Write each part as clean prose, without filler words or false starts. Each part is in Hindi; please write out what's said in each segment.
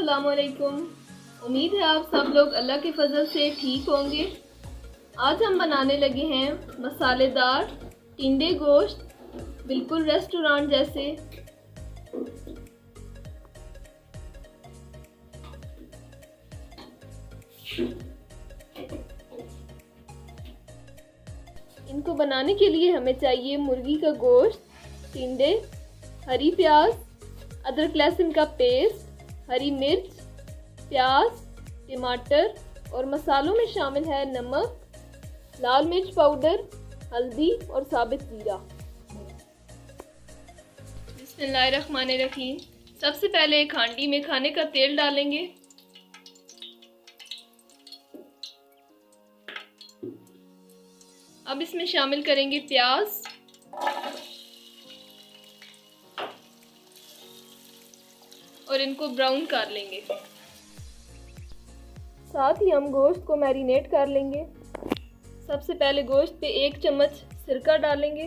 अस्सलामुअलैकुम। उम्मीद है आप सब लोग अल्लाह के फजल से ठीक होंगे। आज हम बनाने लगे हैं मसालेदार टिंडे गोश्त, बिल्कुल रेस्टोरेंट जैसे। इनको बनाने के लिए हमें चाहिए मुर्गी का गोश्त, टिंडे, हरी प्याज, अदरक लहसुन का पेस्ट, हरी मिर्च, प्याज, टमाटर और मसालों में शामिल है नमक, लाल मिर्च पाउडर, हल्दी और साबित जीरा। बिस्मिल्लाहिर्रहमानिर्रहीम। सबसे पहले एक हांडी में खाने का तेल डालेंगे। अब इसमें शामिल करेंगे प्याज, और इनको ब्राउन कर लेंगे। साथ ही हम गोश्त को मैरिनेट कर लेंगे। सबसे पहले गोश्त पे 1 चम्मच सिरका डालेंगे।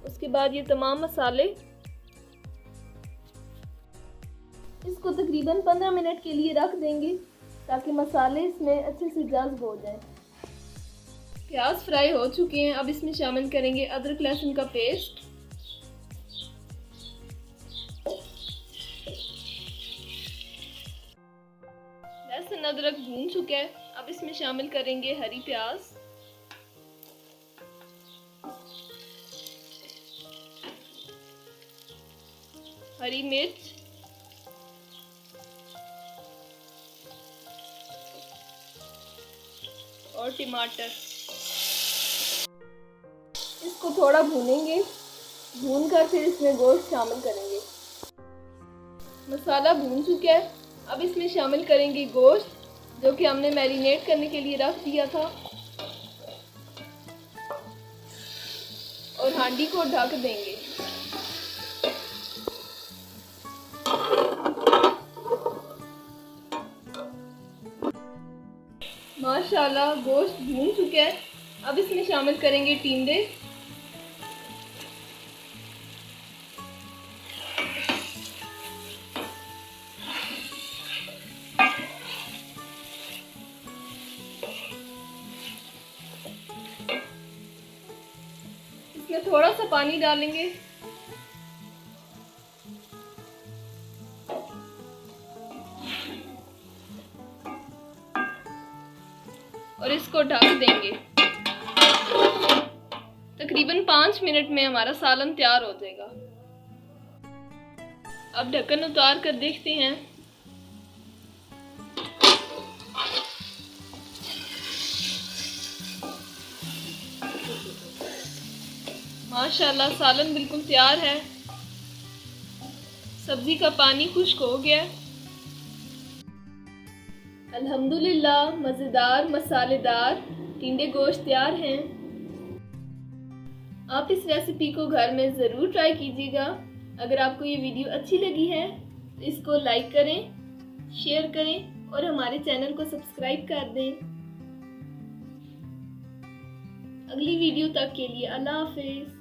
उसके बाद ये तमाम मसाले, इसको तकरीबन 15 मिनट के लिए रख देंगे ताकि मसाले इसमें अच्छे से जज्ब हो जाएं। प्याज फ्राई हो चुके हैं। अब इसमें शामिल करेंगे अदरक लहसुन का पेस्ट, लहसुन अदरक भून चुका है। अब इसमें शामिल करेंगे हरी प्याज, हरी मिर्च, और टमाटर। इसको थोड़ा भूनेंगे। भूनकर फिर इसमें गोश्त शामिल करेंगे। मसाला भून चुका है। अब इसमें शामिल करेंगे गोश्त जो कि हमने मैरिनेट करने के लिए रख दिया था, और हांडी को ढक देंगे। माशाल्लाह गोश्त भून चुका है। अब इसमें शामिल करेंगे टिंडे, इसमें थोड़ा सा पानी डालेंगे। और इसको ढक देंगे। तकरीबन 5 मिनट में हमारा सालन तैयार हो जाएगा। अब ढक्कन उतार कर देखते हैं। माशाल्लाह सालन बिल्कुल तैयार है। सब्जी का पानी खुश्क हो गया। अल्हम्दुलिल्लाह मज़ेदार मसालेदार टिंडे गोश्त तैयार हैं। आप इस रेसिपी को घर में ज़रूर ट्राई कीजिएगा। अगर आपको ये वीडियो अच्छी लगी है तो इसको लाइक करें, शेयर करें और हमारे चैनल को सब्सक्राइब कर दें। अगली वीडियो तक के लिए अल्लाह हाफिज़।